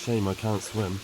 shame I can't swim.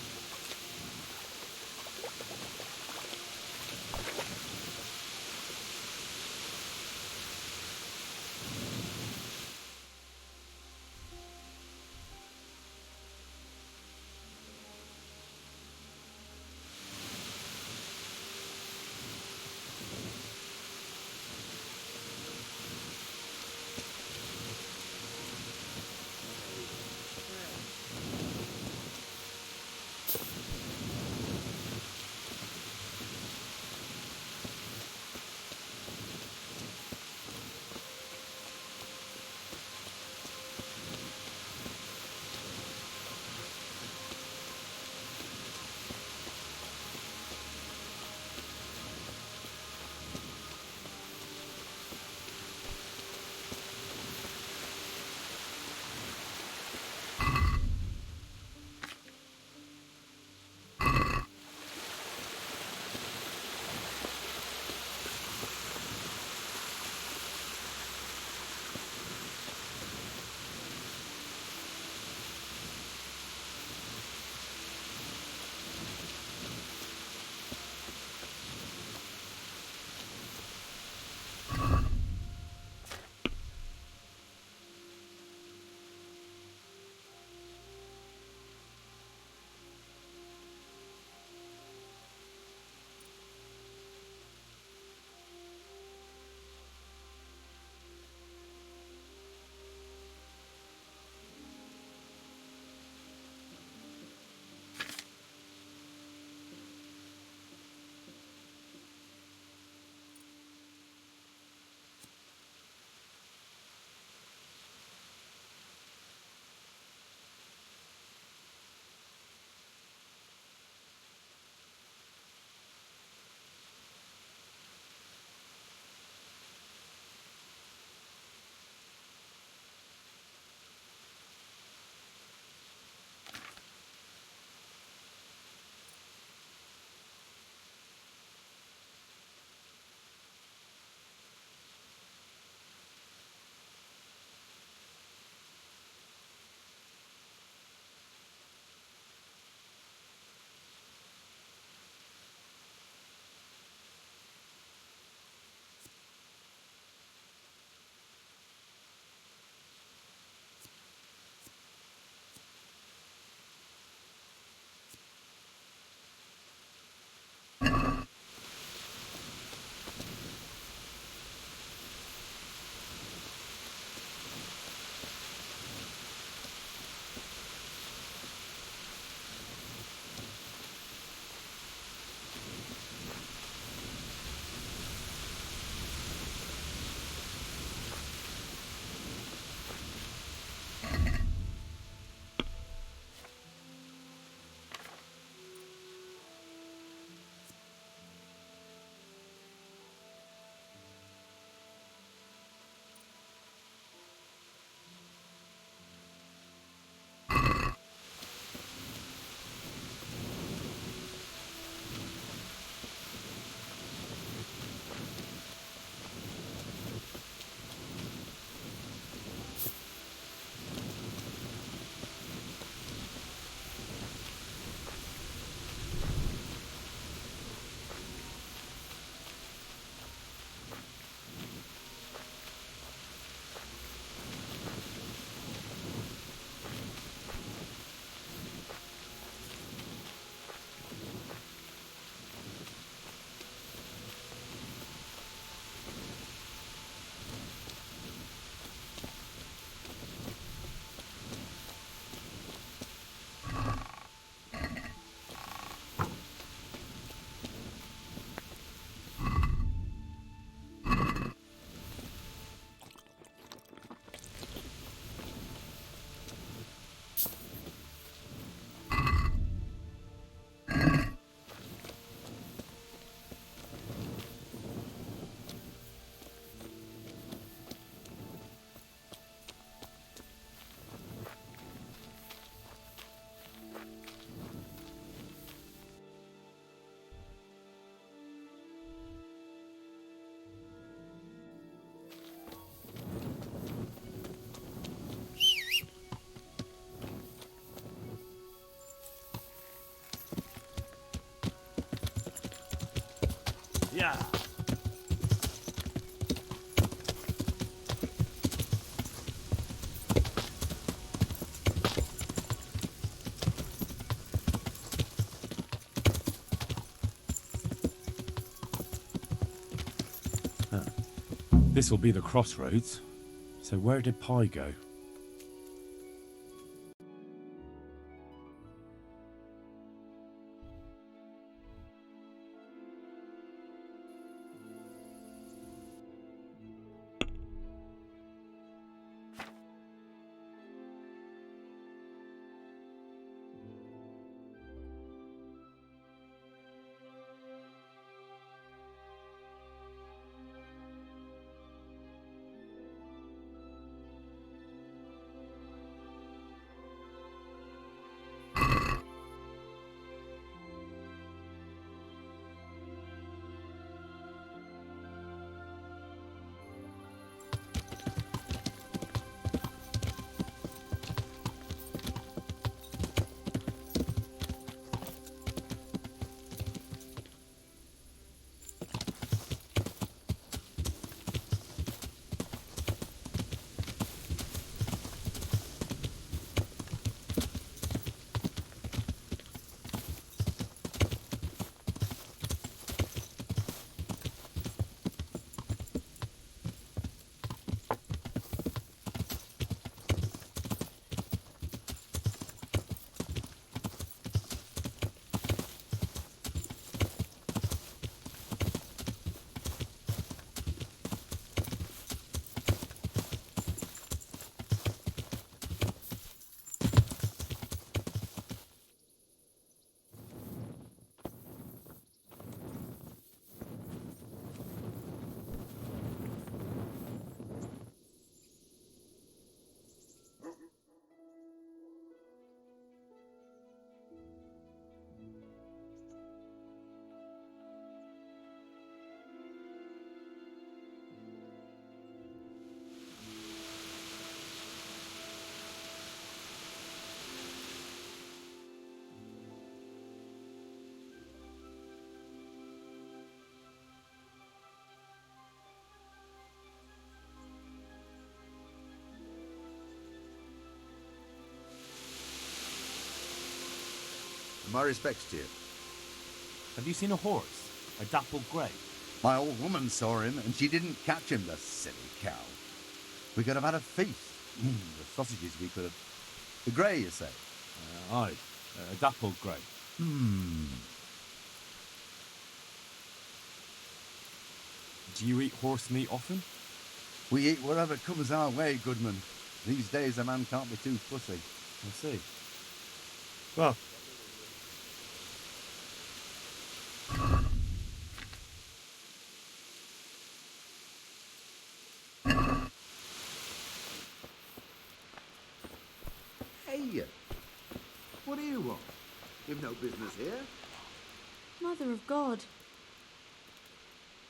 Yeah. This will be the crossroads. So where did Pi go? My respects to you. Have you seen a horse? A dappled grey? My old woman saw him, and she didn't catch him, the silly cow. We could have had a feast. The sausages we could have... The grey, you say? Aye. A dappled grey. Do you eat horse meat often? We eat whatever comes our way, Goodman. These days a man can't be too fussy. I see. Well, Hey! What do you want? You've no business here. Mother of God.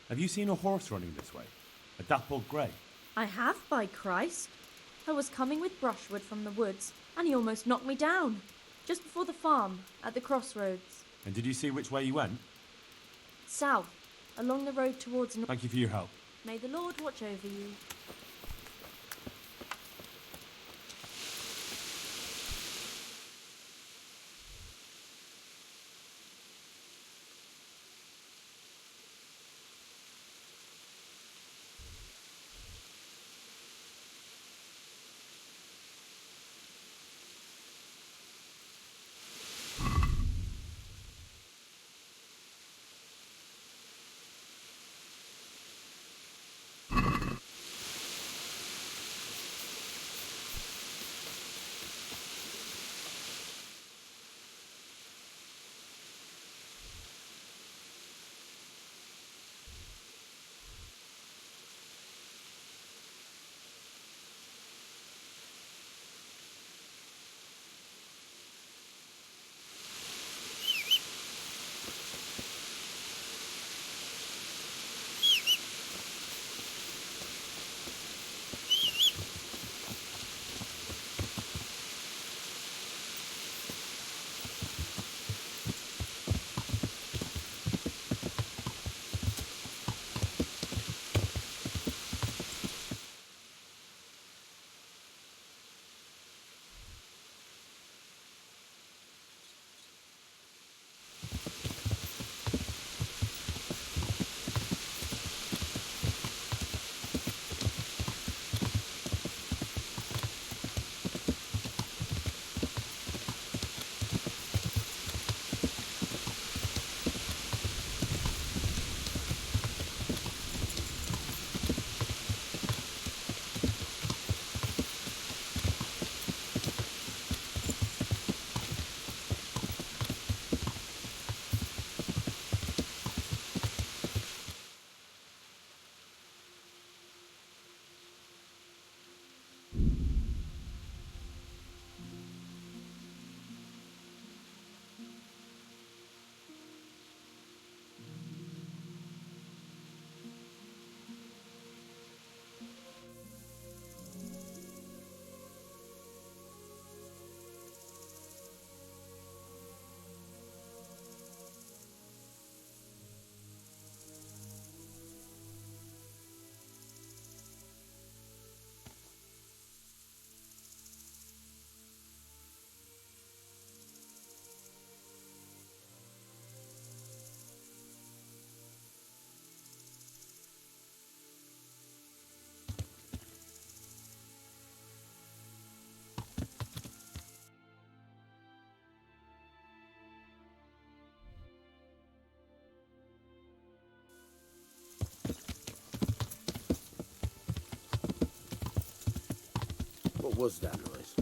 have you seen a horse running this way? A dappled grey? I have, by Christ. I was coming with brushwood from the woods, and he almost knocked me down. Just before the farm, at the crossroads. And did you see which way you went? South, along the road towards north. Thank you for your help. May the Lord watch over you. was that noise?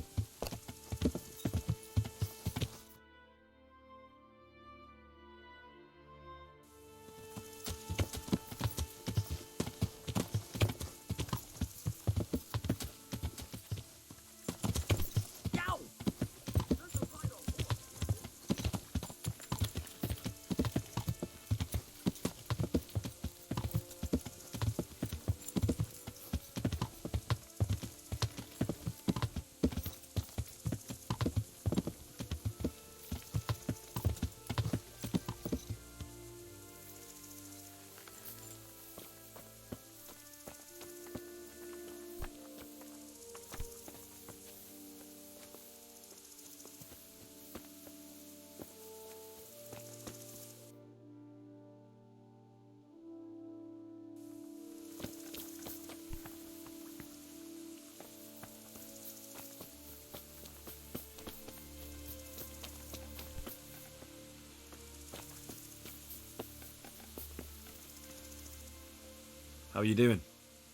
How are you doing?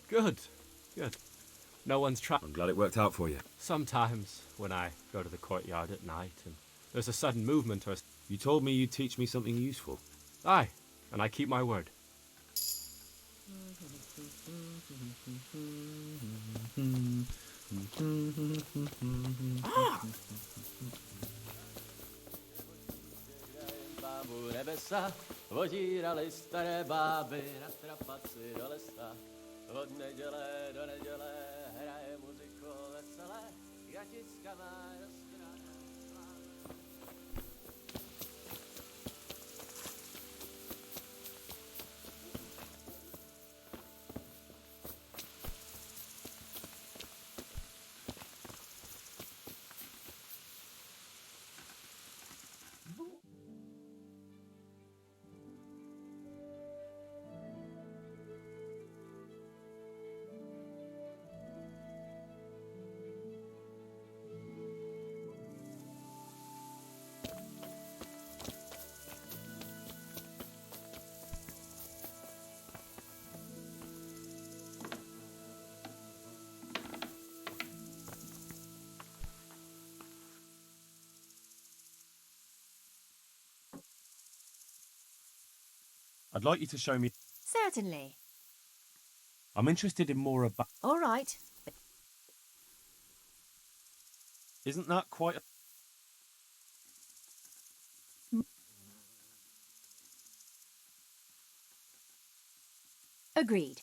Good, good. No one's I'm glad it worked out for you. Sometimes when I go to the courtyard at night and there's a sudden movement or... You told me you'd teach me something useful. Aye, and I keep my word. Vodírali staré báby na trapaci do lesa. Od neděle do neděle hraje muziku veselé. Gatická má rozkrané slávy. I'd like you to show me. Certainly. I'm interested in more about. All right. Isn't that quite a... Agreed.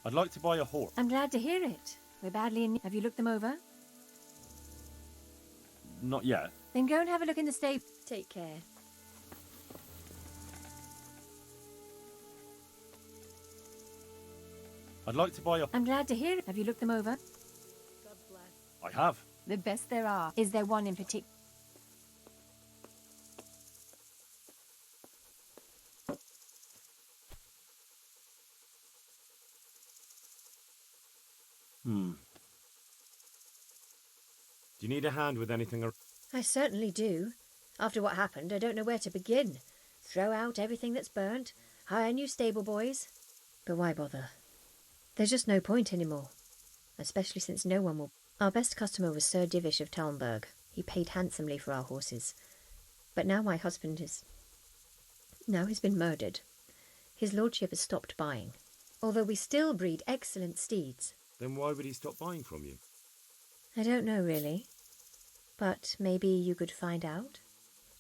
I'd like to buy a horse. I'm glad to hear it. We're badly in... Have you looked them over? Not yet. Then go and have a look in the stable. Take care. I'd like to buy a... I'm glad to hear it. Have you looked them over? I have. The best there are. Is there one in particular? Do you need a hand with anything? I certainly do. After what happened, I don't know where to begin. Throw out everything that's burnt, hire new stable boys. But why bother? There's just no point anymore. Especially since no one will... Our best customer was Sir Divish of Talmberg. He paid handsomely for our horses. But now my husband is... Now he's been murdered. His lordship has stopped buying. Although we still breed excellent steeds. Then why would he stop buying from you? I don't know, really. But maybe you could find out?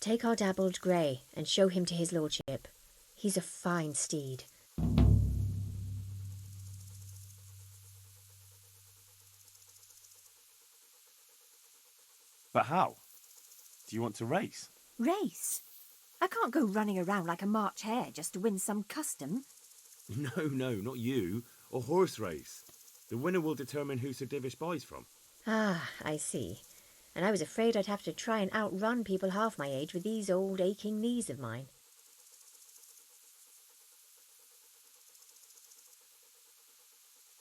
Take our dabbled grey and show him to his lordship. He's a fine steed. But how? Do you want to race? Race? I can't go running around like a March hare just to win some custom. No, not you. A horse race. The winner will determine who Sir Divish buys from. Ah, I see. And I was afraid I'd have to try and outrun people half my age with these old aching knees of mine.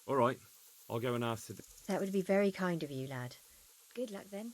All right, I'll go and ask Sir... That would be very kind of you, lad. Good luck then.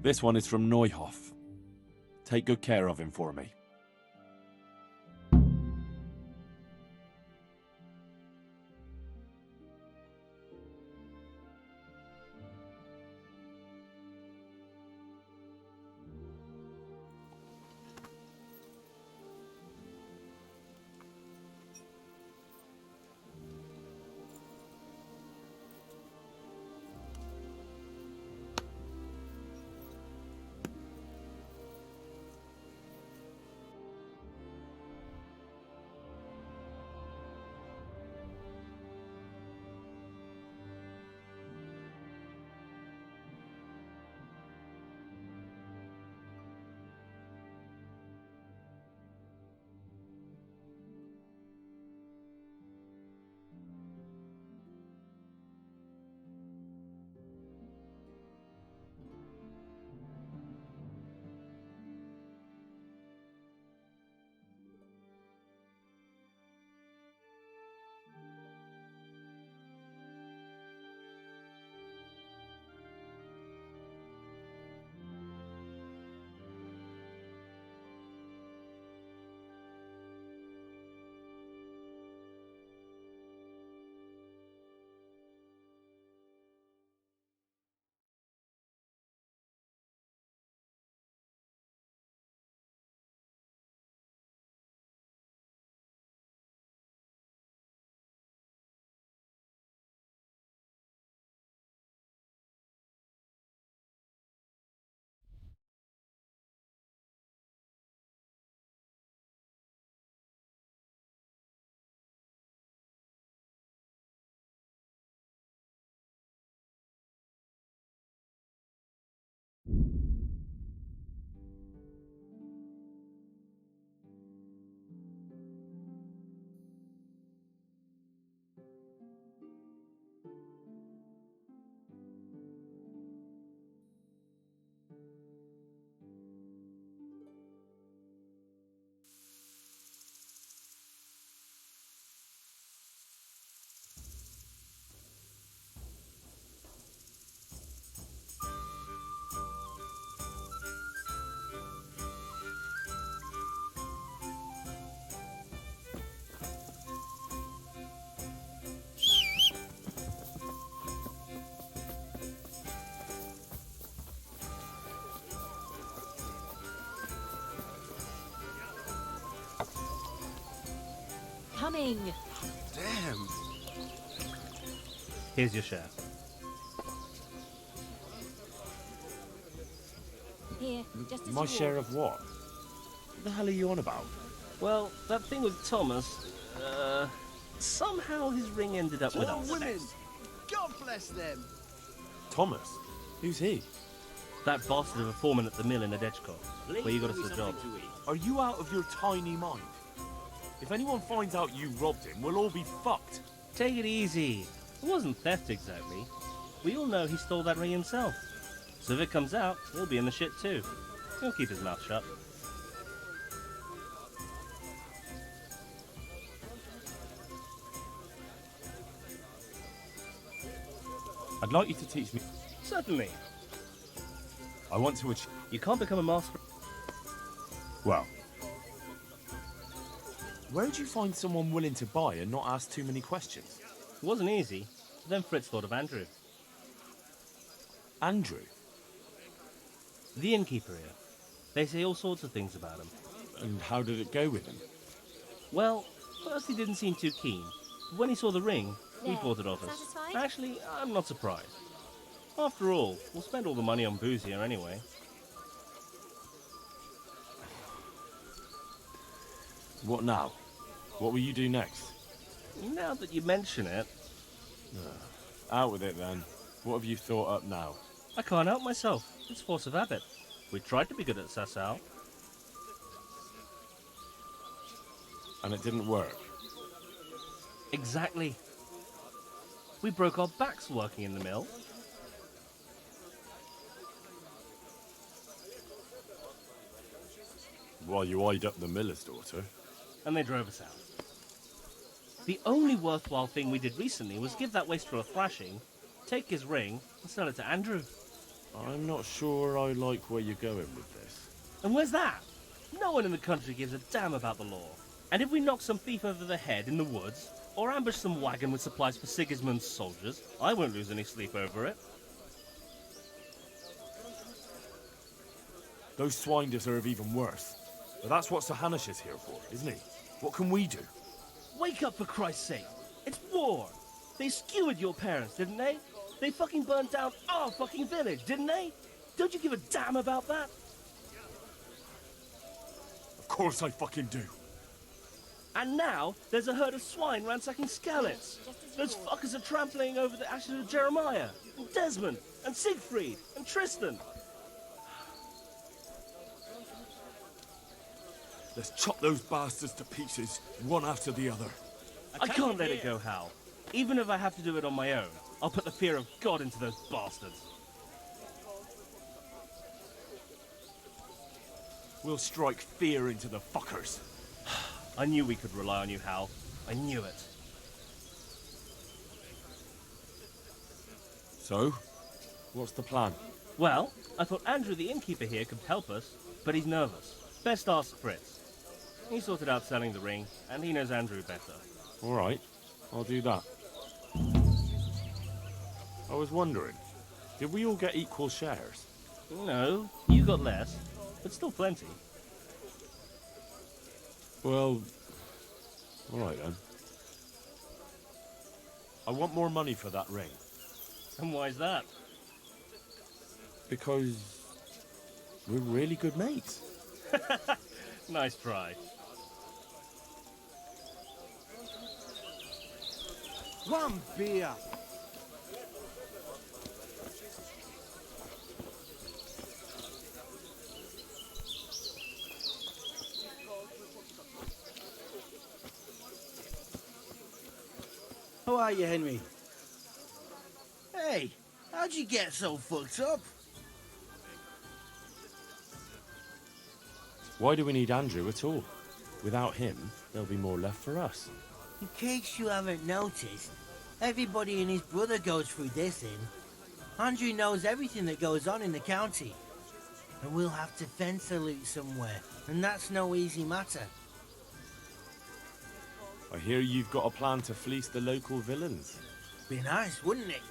This one is from Neuhoff. Take good care of him for me. Coming. Damn. Here's your share. Here, just as My you share walk. of what? What the hell are you on about? Well, that thing with Thomas, somehow his ring ended up with More us. women. God bless them. Thomas? Who's he? That bastard of a foreman at the mill in Edgecombe, where you got us the job. Are you out of your tiny mind? If anyone finds out you robbed him, we'll all be fucked. Take it easy. It wasn't theft exactly. We all know he stole that ring himself. So if it comes out, he'll be in the shit too. He'll keep his mouth shut. I'd like you to teach me. Certainly. I want to achieve. You can't become a master. Well, Where'd you find someone willing to buy and not ask too many questions? It wasn't easy. Then Fritz thought of Andrew, Andrew? the innkeeper here. They say all sorts of things about him. and how did it go with him? Well, first he didn't seem too keen. But when he saw the ring, he There. bought it off us. Satisfied? Actually, I'm not surprised. After all, we'll spend all the money on booze here anyway. What now? What will you do next? Now that you mention it, Out with it then. What have you thought up now? I can't help myself. It's force of habit. We tried to be good at Sasau. And it didn't work. Exactly. We broke our backs working in the mill. While you eyed up the miller's daughter. And they drove us out. The only worthwhile thing we did recently was give that wastrel a thrashing, take his ring, and sell it to Andrew. I'm not sure I like where you're going with this. And where's that? No one in the country gives a damn about the law. And if we knock some thief over the head in the woods, or ambush some wagon with supplies for Sigismund's soldiers, I won't lose any sleep over it. Those swine deserve even worse. But that's what Sir Hanush is here for, isn't he? What can we do? Wake up, for Christ's sake. It's war. They skewered your parents, didn't they? They fucking burned down our fucking village, didn't they? Don't you give a damn about that? Of course I fucking do. And now, there's a herd of swine ransacking Skalitz. Those fuckers are trampling over the ashes of Jeremiah, and Desmond, and Siegfried, and Tristan. Let's chop those bastards to pieces, one after the other. I can't let it go, Hal. Even if I have to do it on my own, I'll put the fear of God into those bastards. We'll strike fear into the fuckers. I knew we could rely on you, Hal. I knew it. So, what's the plan? Well, I thought Andrew the innkeeper here could help us, but he's nervous. Best ask Fritz. He sorted out selling the ring, and he knows Andrew better. All right, I'll do that. I was wondering, did we all get equal shares? No, you got less, but still plenty. Well, all right then. I want more money for that ring. And why's that? Because we're really good mates. Nice try. One beer. How are you, Henry? Hey, how'd you get so fucked up? Why do we need Andrew at all? Without him, there'll be more left for us. In case you haven't noticed, everybody and his brother goes through this inn. Andrew knows everything that goes on in the county. And we'll have to fence a loot somewhere, and that's no easy matter. I hear you've got a plan to fleece the local villains. Be nice, wouldn't it?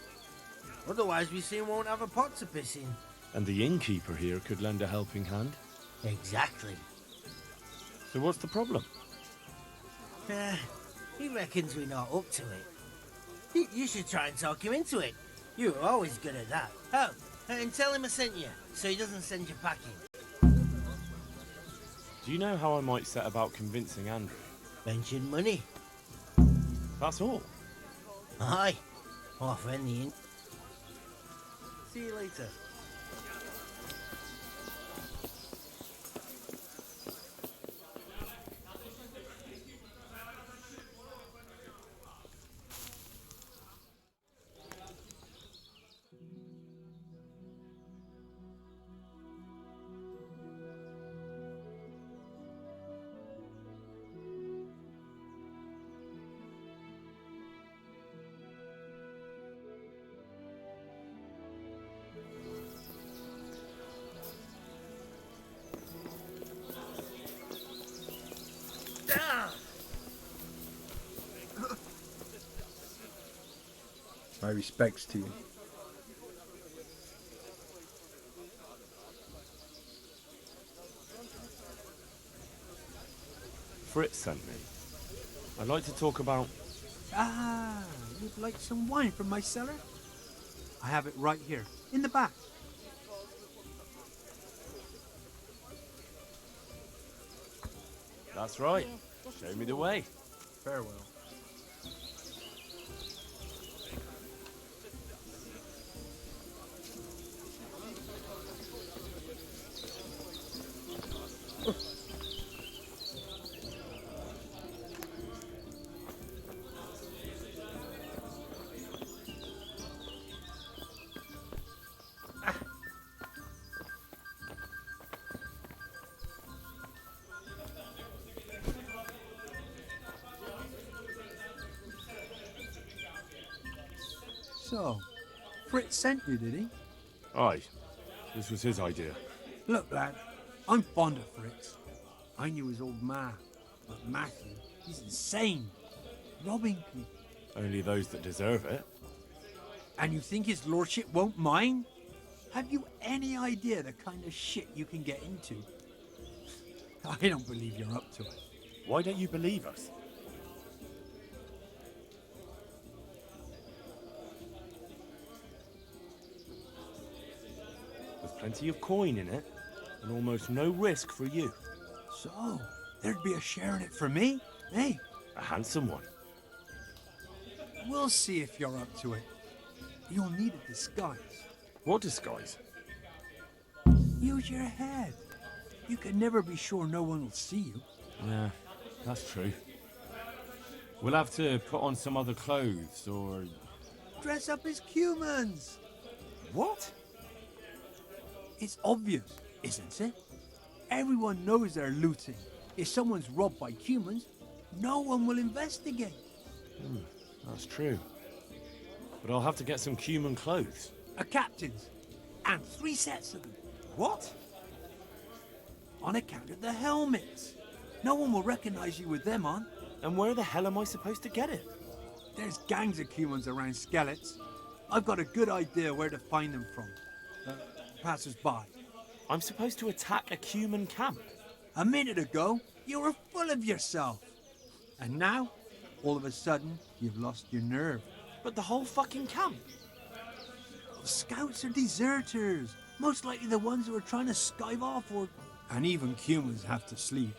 Otherwise we soon won't have a pot to piss in. And the innkeeper here could lend a helping hand. Exactly. So what's the problem? He reckons we're not up to it. You should try and talk him into it. You were always good at that. Oh, and tell him I sent you, so he doesn't send you packing. Do you know how I might set about convincing Andrew? Mention money. That's all. Aye. Our friend the inn. See you later. My respects to you. Fritz sent me. I'd like to talk about... Ah, you'd like some wine from my cellar? I have it right here, in the back. That's right. Show me the way. Farewell. So, Fritz sent you, did he? Aye. This was his idea. Look, lad, I'm fond of Fritz. I knew his old man, but Matthew, he's insane. Robbing people. Only those that deserve it. And you think his lordship won't mind? Have you any idea the kind of shit you can get into? I don't believe you're up to it. Why don't you believe us? There's plenty of coin in it, and almost no risk for you. So, there'd be a share in it for me, eh? A handsome one. We'll see if you're up to it. You'll need a disguise. What disguise? Use your head. You can never be sure no one will see you. Yeah, that's true. We'll have to put on some other clothes, or... Dress up as humans. What? It's obvious, isn't it? Everyone knows they're looting. If someone's robbed by humans, no one will investigate. That's true. But I'll have to get some human clothes. A captain's. And 3 sets of them. What? On account of the helmets. No one will recognize you with them on. And where the hell am I supposed to get it? There's gangs of humans around Skellets. I've got a good idea where to find them from. Passers-by. I'm supposed to attack a human camp. A minute ago, you were full of yourself. And now, all of a sudden, you've lost your nerve. But the whole fucking camp. Scouts are deserters. Most likely the ones who are trying to skive off or... And even humans have to sleep.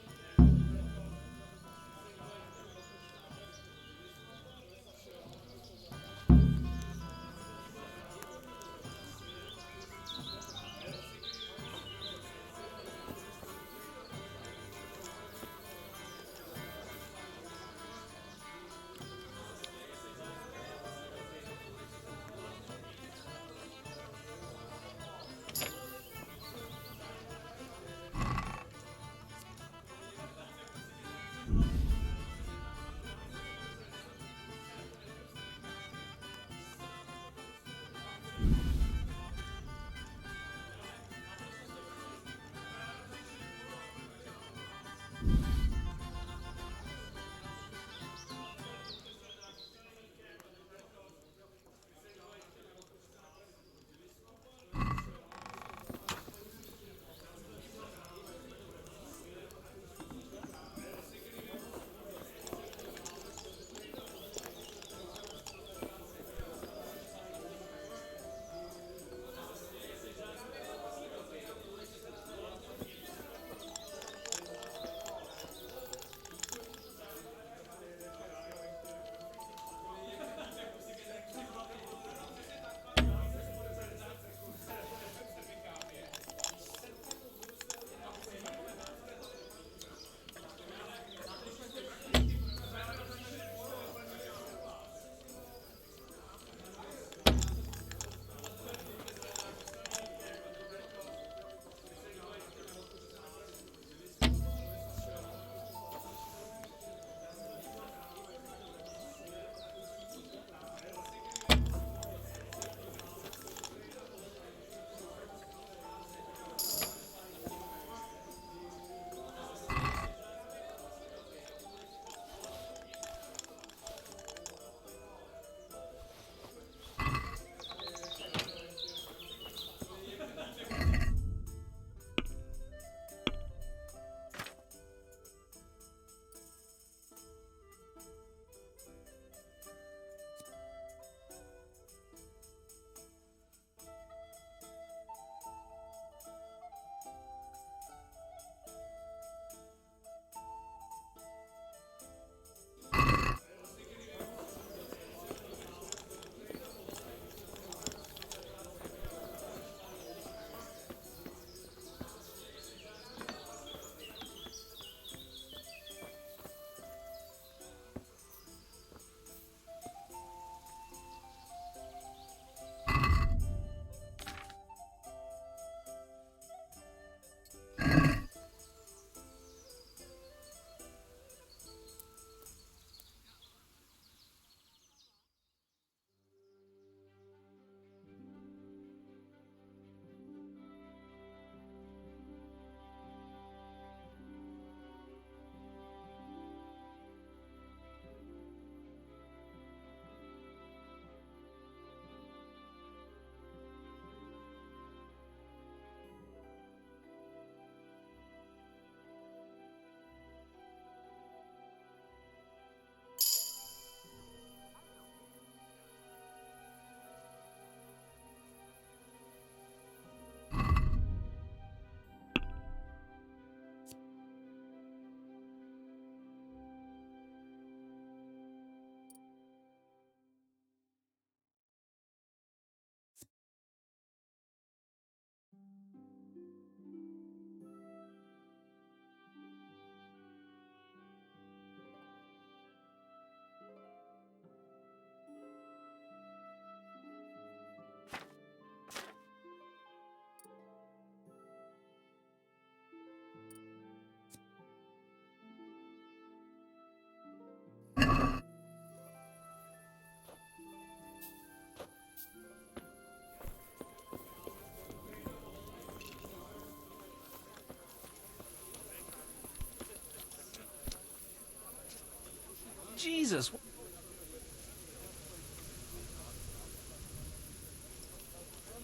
Jesus.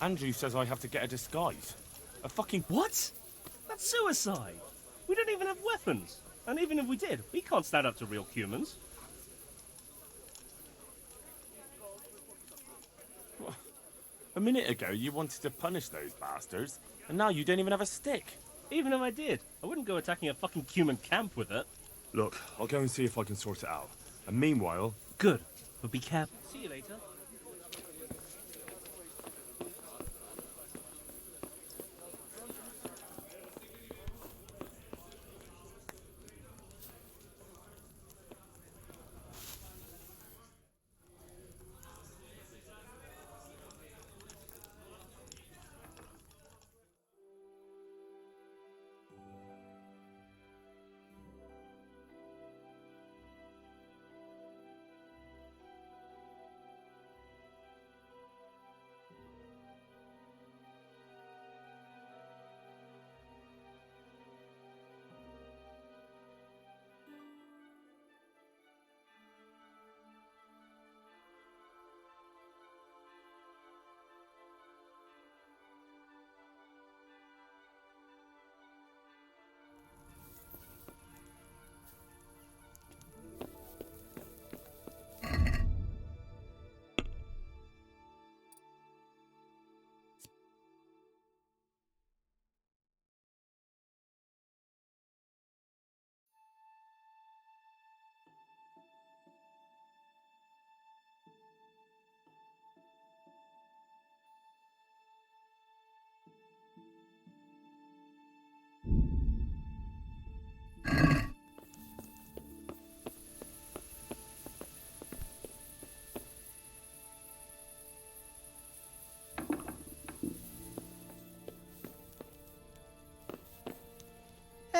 Andrew says I have to get a disguise. A fucking... What? That's suicide. We don't even have weapons. And even if we did, we can't stand up to real humans. A minute ago, you wanted to punish those bastards, and now you don't even have a stick. Even if I did, I wouldn't go attacking a fucking human camp with it. Look, I'll go and see if I can sort it out. And meanwhile... Good, but be careful. See you later.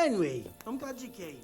Henry, I'm glad you came.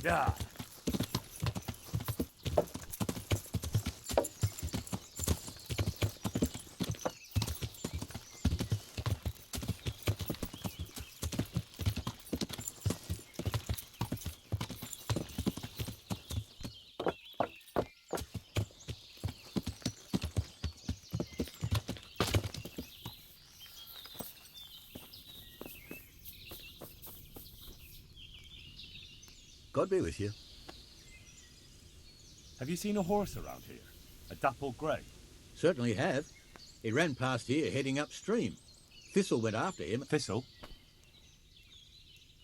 Yeah. God be with you. Have you seen a horse around here? A dappled grey? Certainly have. He ran past here heading upstream. Thistle went after him. Thistle?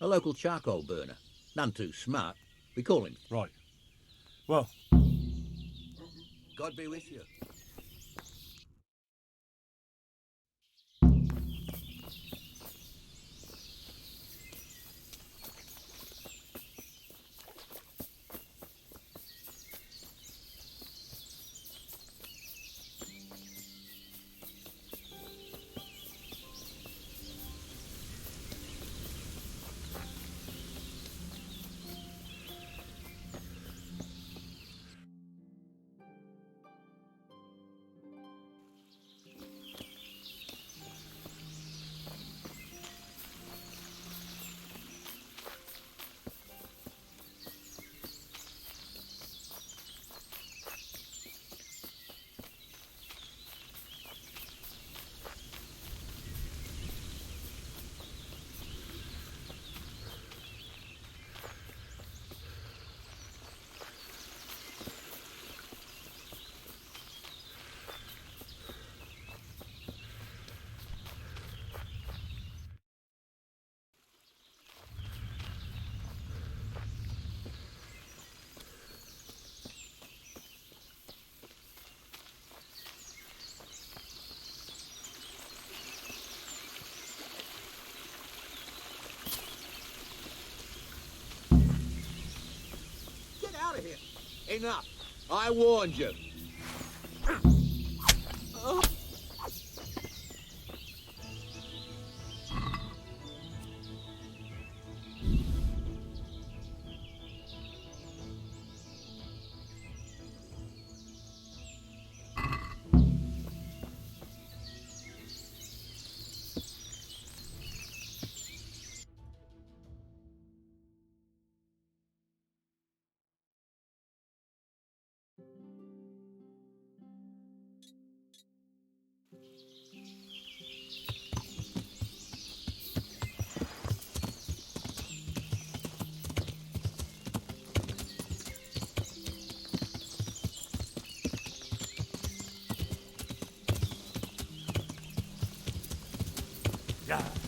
A local charcoal burner. None too smart. We call him. Right. Well, God be with you. Get out of here! Enough! I warned you. yeah.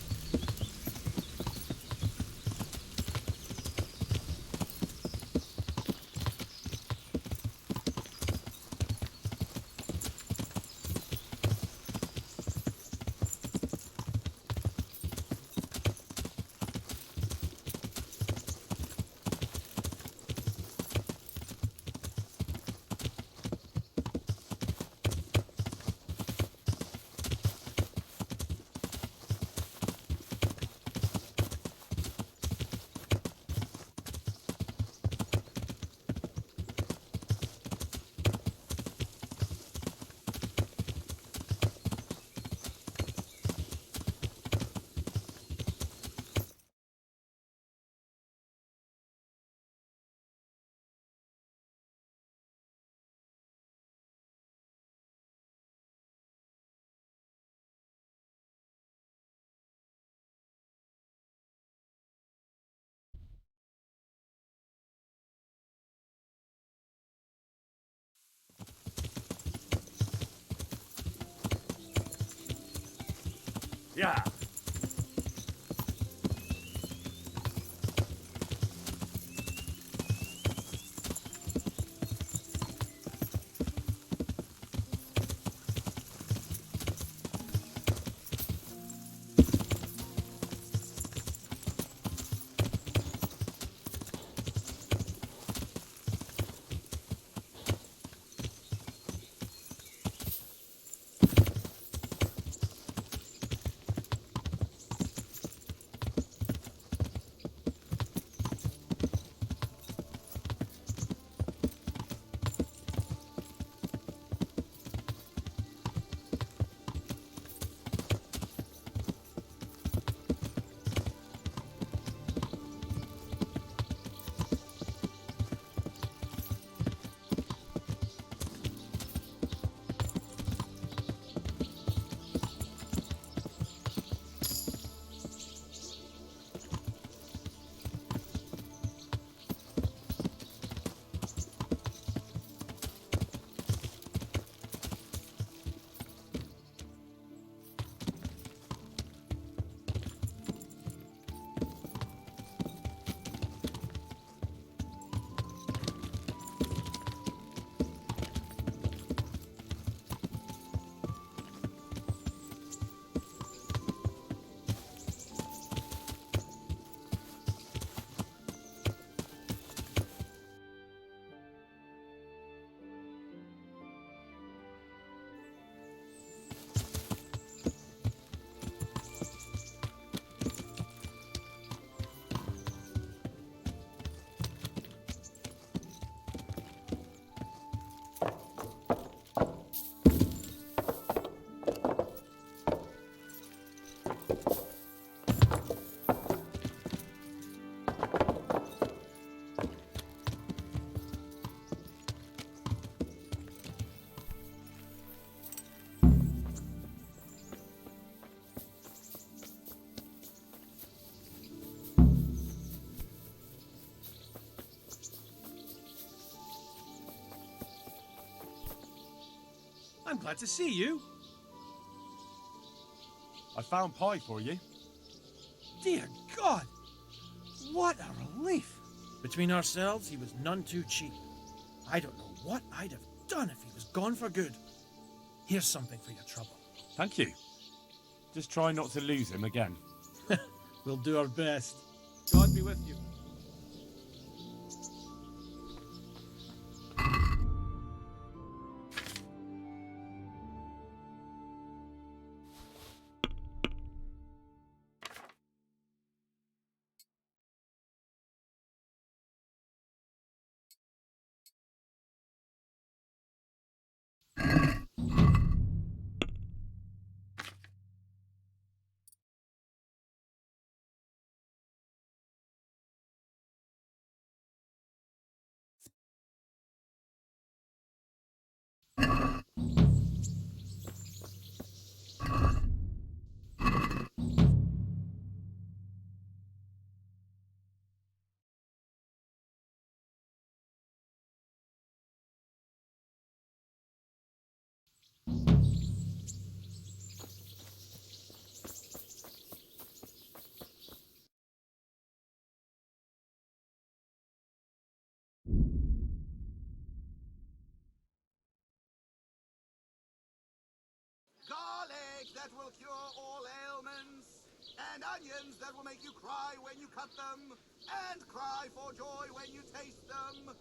Yeah. I'm glad to see you. I found pie for you. Dear God! What a relief! Between ourselves, he was none too cheap. I don't know what I'd have done if he was gone for good. Here's something for your trouble. Thank you. Just try not to lose him again. We'll do our best. God be with you. Garlic that will cure all ailments, and onions that will make you cry when you cut them, and cry for joy when you taste them.